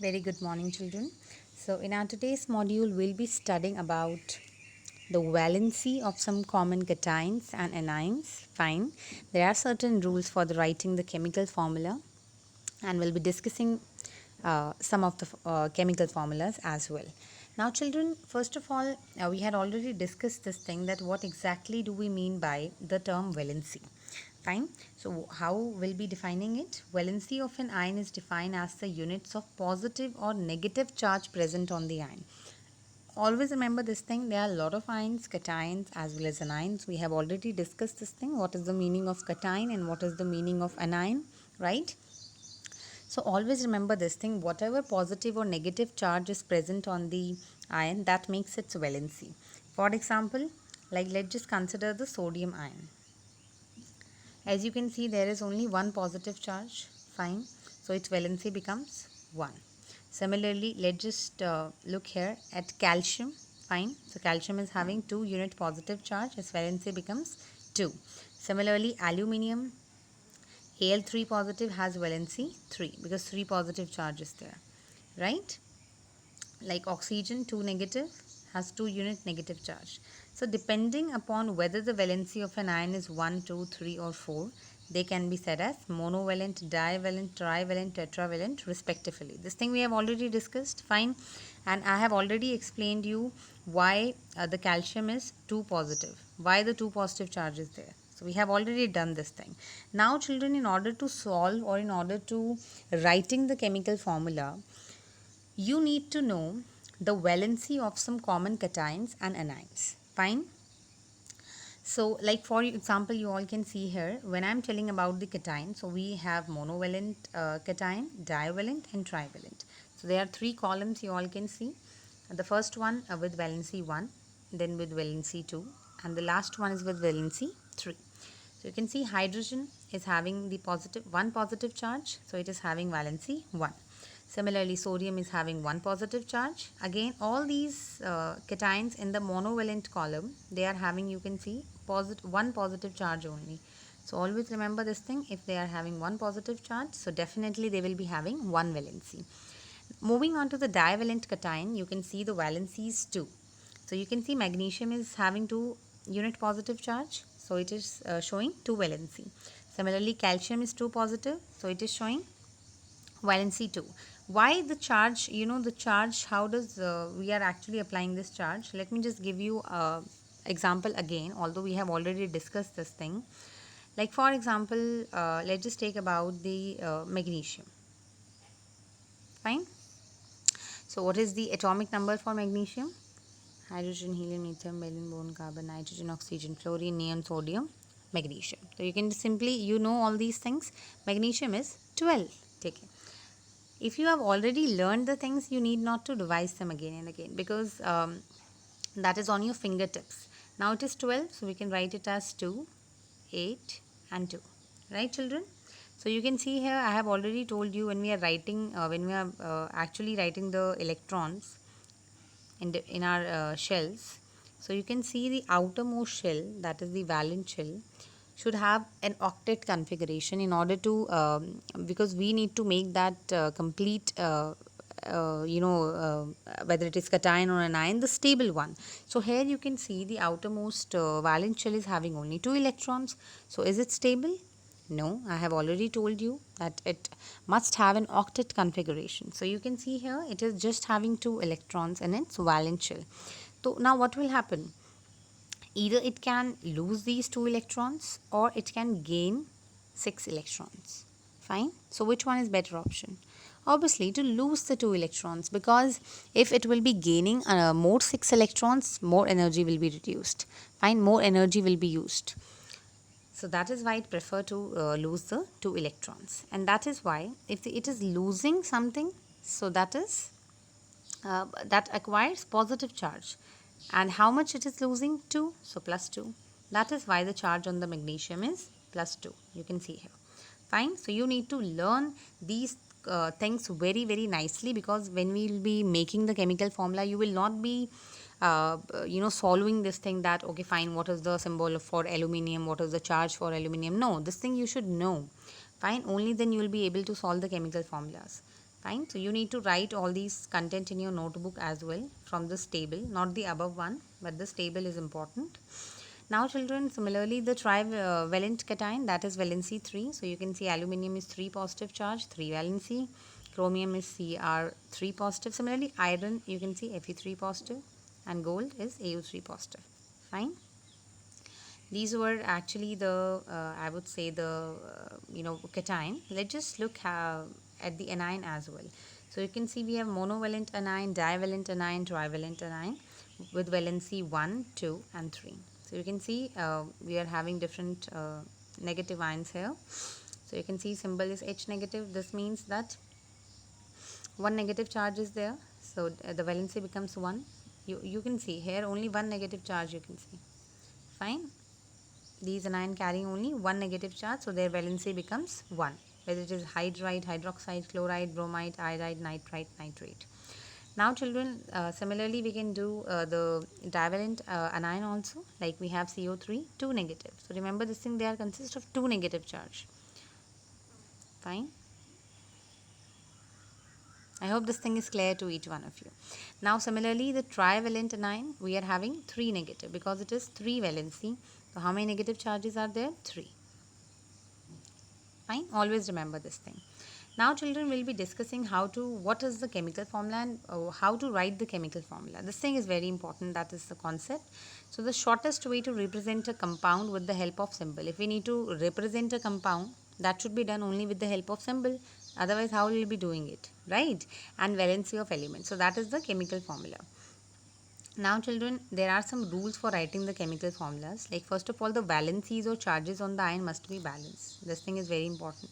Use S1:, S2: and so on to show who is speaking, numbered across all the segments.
S1: Very good morning, children. So, in our today's module, we'll be studying about the valency of some common cations and anions. Fine. There are certain rules for the writing the chemical formula, and we'll be discussing some of the chemical formulas as well. Now, children, first of all, we had already discussed this thing that what exactly do we mean by the term valency. Fine. So, how we'll be defining it? Valency of an ion is defined as the units of positive or negative charge present on the ion. Always remember this thing, there are a lot of ions, cations as well as anions. We have already discussed this thing, what is the meaning of cation and what is the meaning of anion, right? So always remember this thing, whatever positive or negative charge is present on the ion, that makes its valency. For example, like let's just consider the sodium ion. As you can see, there is only one positive charge, fine. So its valency becomes 1. Similarly, let's just look here at calcium, fine. So calcium is having 2 unit positive charge, its valency becomes 2. Similarly, aluminium, Al3 positive has valency 3 because 3 positive charge is there, right? Like oxygen 2 negative has 2 unit negative charge. So depending upon whether the valency of an ion is 1, 2, 3 or 4, they can be said as monovalent, divalent, trivalent, tetravalent respectively. This thing we have already discussed, fine. And I have already explained you why the calcium is 2 positive, why the 2 positive charge is there. So we have already done this thing. Now children, in order to solve or in order to writing the chemical formula, you need to know the valency of some common cations and anions. Fine. So, like for example, you all can see here when I'm telling about the cation. So, we have monovalent cation, divalent, and trivalent. So, there are 3 columns you all can see. The first one with valency 1, then with valency 2, and the last one is with valency 3. So, you can see hydrogen is having the positive 1 positive charge. So, it is having valency 1. Similarly, sodium is having 1 positive charge. Again, all these cations in the monovalent column, they are having, you can see, 1 positive charge only. So, always remember this thing, if they are having 1 positive charge, so definitely they will be having 1 valency. Moving on to the divalent cation, you can see the valency is 2. So, you can see magnesium is having 2 unit positive charge. So, it is showing 2 valency. Similarly, calcium is 2 positive. So, it is showing valency 2. Why the charge, the charge, how does we are actually applying this charge? Let me just give you a example again, although we have already discussed this thing. Like for example, let's just take about the magnesium. Fine. So what is the atomic number for magnesium? Hydrogen, helium, lithium, beryllium, boron, carbon, nitrogen, oxygen, fluorine, neon, sodium, magnesium. So you can simply, all these things. Magnesium is 12. Take it. If you have already learned the things, you need not to revise them again and again, because that is on your fingertips. Now it is 12, so we can write it as 2, 8 and 2. Right, children? So you can see here, I have already told you when we are writing, when we are actually writing the electrons in our shells. So you can see the outermost shell, that is the valence shell, should have an octet configuration in order to because we need to make that complete whether it is cation or anion, the stable one. So here you can see the outermost valence shell is having only 2 electrons. So is it stable? No, I have already told you that it must have an octet configuration. So you can see here it is just having 2 electrons in its valence shell. So now what will happen? Either it can lose these 2 electrons or it can gain 6 electrons. Fine. So which one is better option? Obviously to lose the 2 electrons, because if it will be gaining more 6 electrons, more energy will be reduced. Fine. More energy will be used. So that is why it prefer to lose the 2 electrons, and that is why if it is losing something, so that is that acquires positive charge, and how much it is losing? 2, so plus 2. That is why the charge on the magnesium is plus 2. You can see here. Fine. So you need to learn these things very very nicely, because when we will be making the chemical formula, you will not be solving this thing that okay fine, what is the symbol for aluminium, what is the charge for aluminium. No, this thing you should know. Fine. Only then you will be able to solve the chemical formulas. Fine. So you need to write all these content in your notebook as well from this table, not the above one, but this table is important. Now children, similarly the trivalent cation, that is valency 3. So you can see aluminium is 3 positive charge, 3 valency. Chromium is Cr3 positive. Similarly iron, you can see Fe3 positive, and gold is Au3 positive. Fine. These were actually the I would say the cation. Let's just look at the anion as well. So you can see we have monovalent anion, divalent anion, trivalent anion with valency 1, 2 and 3. So you can see we are having different negative ions here. So you can see symbol is H negative. This means that one negative charge is there. So the valency becomes 1. You can see here only one negative charge you can see. Fine. These anion carrying only one negative charge, so their valency becomes 1. Whether it is hydride, hydroxide, chloride, bromide, iodide, nitrite, nitrate. Now children, similarly we can do the divalent anion also, like we have CO3, 2 negative. So remember this thing, they are consist of 2 negative charge. Fine. I hope this thing is clear to each one of you. Now similarly the trivalent anion, we are having 3 negative because it is 3 valency. So how many negative charges are there? 3. Fine. Always remember this thing. Now children will be discussing what is the chemical formula and how to write the chemical formula. This thing is very important, that is the concept. So the shortest way to represent a compound with the help of symbol. If we need to represent a compound, that should be done only with the help of symbol. Otherwise how will we be doing it, right? And valency of elements. So that is the chemical formula. Now children, there are some rules for writing the chemical formulas. Like first of all, the valencies or charges on the ion must be balanced. This thing is very important.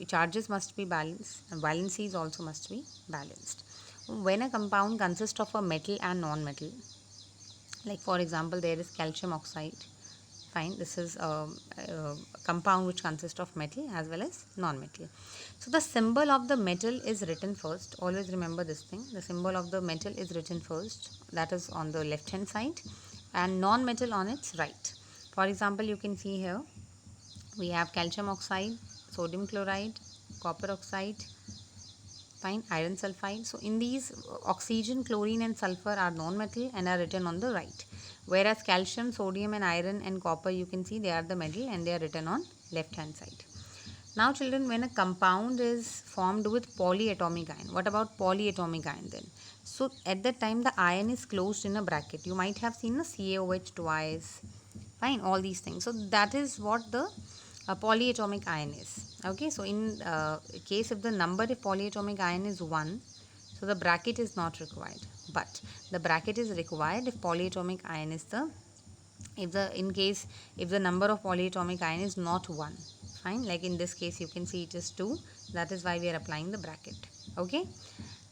S1: Charges must be balanced, and valencies also must be balanced. When a compound consists of a metal and non-metal, like for example there is calcium oxide. Fine, this is a compound which consists of metal as well as non-metal. So the symbol of the metal is written first. Always remember this thing. The symbol of the metal is written first. That is on the left hand side, and non-metal on its right. For example, you can see here we have calcium oxide, sodium chloride, copper oxide, fine, iron sulfide. So in these, oxygen, chlorine and sulfur are non-metal and are written on the right. Whereas calcium, sodium and iron and copper, you can see they are the metal and they are written on left hand side. Now children, when a compound is formed with polyatomic ion, what about polyatomic ion then? So at that time the ion is closed in a bracket. You might have seen a CaOH twice, fine, all these things. So that is what the polyatomic ion is. Okay, so in case if the number of polyatomic ion is 1, so the bracket is not required, but the bracket is required if polyatomic ion is if the number of polyatomic ion is not 1. Fine, like in this case you can see it is 2. That is why we are applying the bracket. Okay,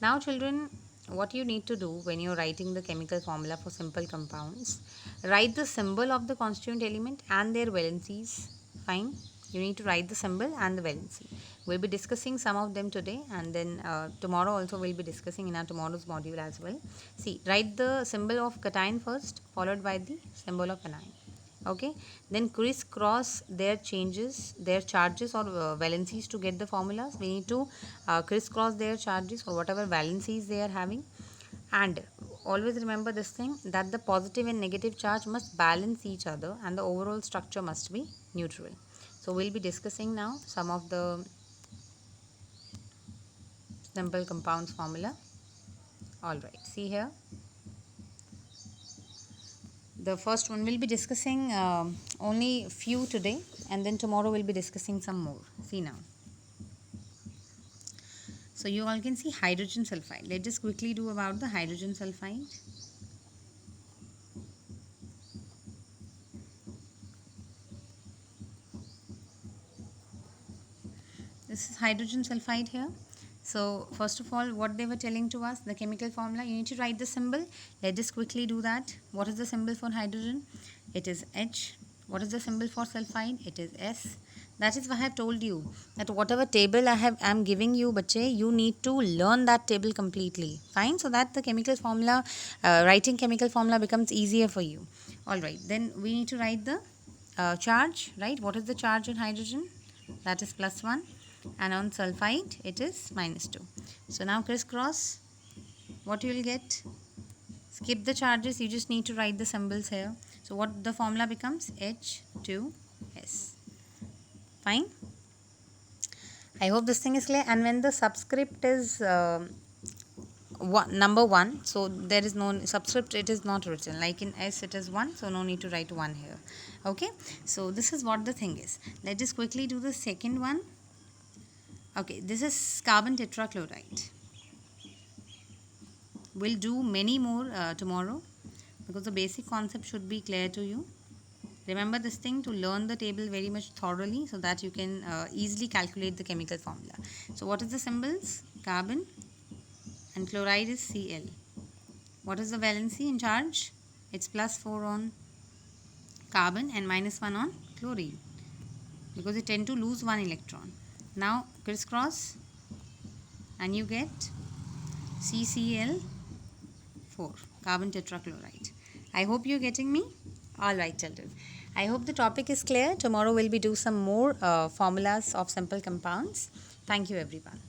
S1: now children, what you need to do when you are writing the chemical formula for simple compounds, write the symbol of the constituent element and their valencies. Fine, you need to write the symbol and the valency. We'll be discussing some of them today, and then tomorrow also we'll be discussing in our tomorrow's module as well. See, write the symbol of cation first, followed by the symbol of anion. Okay, then crisscross their charges or valencies to get the formulas. We need to crisscross their charges or whatever valencies they are having. And always remember this thing, that the positive and negative charge must balance each other and the overall structure must be neutral. So we'll be discussing now some of the simple compounds formula. Alright, see here. The first one we'll be discussing only few today, and then tomorrow we'll be discussing some more. See now. So you all can see hydrogen sulfide. Let's just quickly do about the hydrogen sulfide. This is hydrogen sulfide here. So first of all, what they were telling to us, the chemical formula, you need to write the symbol. Let's just quickly do that. What is the symbol for hydrogen? It is H. What is the symbol for sulfide? It is S. That is why I have told you that whatever table I'm giving you, bache, you need to learn that table completely. Fine, so that the chemical formula, writing chemical formula becomes easier for you. Alright, then we need to write the charge, right? What is the charge in hydrogen? That is +1. and on sulfide it is -2. So now crisscross, what you will get? Skip the charges, you just need to write the symbols here. So what the formula becomes? H2S. Fine. I hope this thing is clear. And when the subscript is number 1, so there is no subscript, it is not written. Like in S it is 1, so no need to write 1 here. Okay, so this is what the thing is. Let us quickly do the second one. Okay, this is carbon tetrachloride. We'll do many more tomorrow, because the basic concept should be clear to you. Remember this thing to learn the table very much thoroughly, so that you can easily calculate the chemical formula. So what is the symbols? Carbon, and chloride is Cl. What is the valency in charge? It's +4 on carbon and -1 on chlorine, because they tend to lose 1 electron. Now crisscross and you get CCl4, carbon tetrachloride. I hope you're getting me. Alright children, I hope the topic is clear. Tomorrow we'll be do some more formulas of simple compounds. Thank you everyone.